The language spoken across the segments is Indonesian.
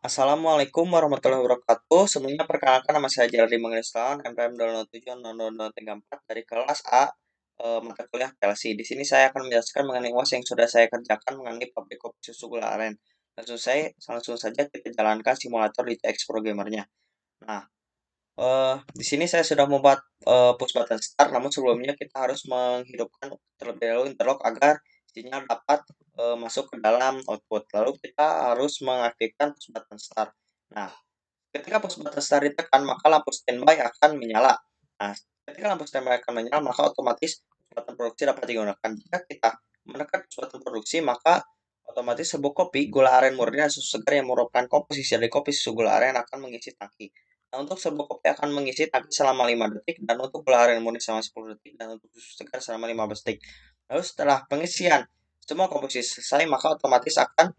Assalamualaikum warahmatullahi wabarakatuh. Sebelumnya perkenalkan nama saya Jaldi Mengistawan, NPM 2070034 dari kelas A, mata kuliah PLC. Di sini saya akan menjelaskan mengenai UAS yang sudah saya kerjakan mengenai pabrik kopi susu gula aren. Langsung saja kita jalankan simulator di TX Programmernya. Nah, di sini saya sudah membuat push button start, namun sebelumnya kita harus menghidupkan terlebih dahulu interlock agar sinyal dapat masuk ke dalam output. Lalu kita harus mengaktifkan push button start. Nah, ketika push button start ditekan, maka lampu standby akan menyala. Nah, ketika lampu standby akan menyala, maka otomatis push button produksi dapat digunakan. Jika kita menekan push button produksi, maka otomatis sebuah kopi gula aren murni dan susu segar yang merupakan komposisi dari kopi susu gula aren akan mengisi tangki. Nah, untuk sebuah kopi akan mengisi tangki selama 5 detik, dan untuk gula aren murni selama 10 detik, dan untuk susu segar selama 15 detik. Lalu setelah pengisian semua komposisi selesai, maka otomatis akan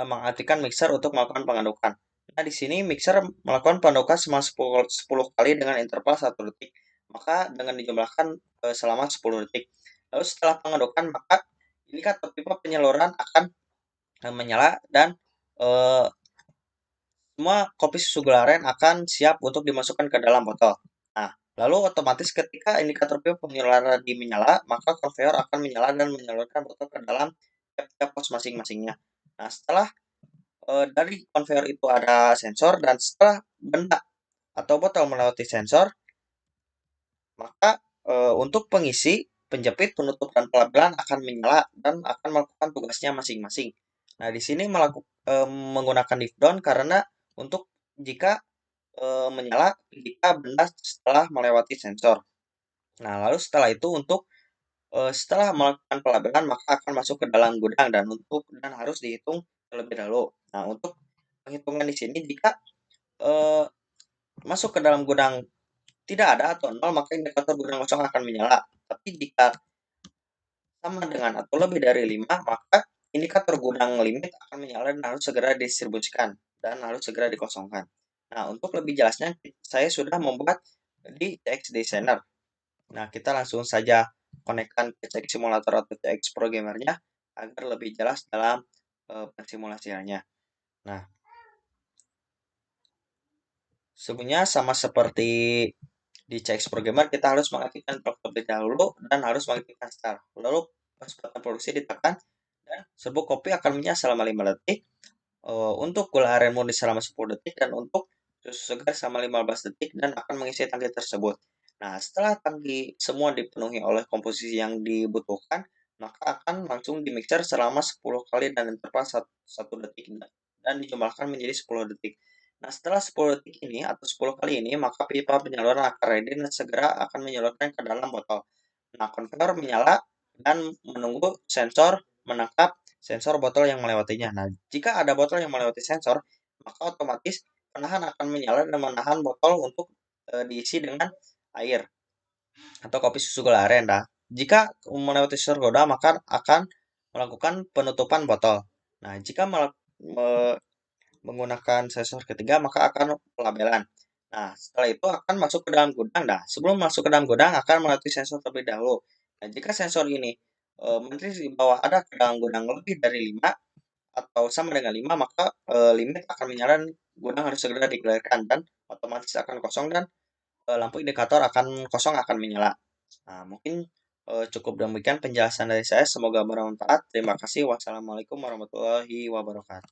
mengaktifkan mixer untuk melakukan pengadukan. Nah, di sini mixer melakukan pengadukan selama 10 kali dengan interval 1 detik, maka dengan dijumlahkan selama 10 detik. Lalu setelah pengadukan, maka indikator pipa penyaluran akan menyala dan eh, semua kopi susu gula aren akan siap untuk dimasukkan ke dalam botol. Nah, lalu otomatis ketika indikator pipa penyaluran menyala, maka konveyor akan menyala dan menyalurkan botol ke dalam tiap pos masing-masingnya. Nah, setelah dari konveyor itu ada sensor, dan setelah benda atau botol melewati sensor, maka untuk pengisi, penjepit, penutup, dan pelabelan akan menyala dan akan melakukan tugasnya masing-masing. Nah, di sini menggunakan div down karena untuk jika menyala jika benda setelah melewati sensor. Nah, lalu setelah itu untuk setelah melakukan pelabelan, maka akan masuk ke dalam gudang dan harus dihitung terlebih dahulu. Nah, untuk penghitungan di sini jika eh, masuk ke dalam gudang tidak ada atau nol, maka indikator gudang kosong akan menyala. Tapi jika sama dengan atau lebih dari 5, maka indikator gudang limit akan menyala dan harus segera didistribusikan dan harus segera dikosongkan. Nah, untuk lebih jelasnya, saya sudah membuat di TX Designer. Nah, kita langsung saja konekkan ke TX Simulator atau TX Programmernya agar lebih jelas dalam pensimulasiannya. Nah, sebenarnya sama seperti di CX Programmer, kita harus mengaktifkan clock terlebih dahulu dan harus mengaktifkan start. Lalu pas button produksi ditekan dan sebuah kopi akan menyala selama 5 detik. Untuk gula aren murni selama 10 detik, dan untuk susu segar selama 15 detik, dan akan mengisi tangki tersebut. Nah, setelah tangki semua dipenuhi oleh komposisi yang dibutuhkan, maka akan langsung dimixer selama 10 kali dan interval 1 detik dan dijumlahkan menjadi 10 detik. Nah, setelah 10 detik ini atau 10 kali ini, maka pipa penyaluran akan ready dan segera akan menyalurkan ke dalam botol. Nah, konveyor menyala dan menunggu sensor menangkap sensor botol yang melewatinya. Nah, jika ada botol yang melewati sensor, maka otomatis penahan akan menyala dan menahan botol untuk diisi dengan air atau kopi susu gula aren. Nah, jika melewati sensor goda, maka akan melakukan penutupan botol. Nah, jika menggunakan sensor ketiga, maka akan pelabelan. Nah, setelah itu akan masuk ke dalam gudang. Nah, sebelum masuk ke dalam gudang akan melalui sensor terlebih dahulu. Nah, jika sensor ini menteri di bawah ada ke dalam gudang lebih dari 5 atau sama dengan 5, maka limit akan menyala dan gudang harus segera dikeluarkan dan otomatis akan kosong, dan lampu indikator akan kosong akan menyala. Nah, mungkin cukup demikian penjelasan dari saya. Semoga bermanfaat. Terima kasih. Wassalamualaikum warahmatullahi wabarakatuh.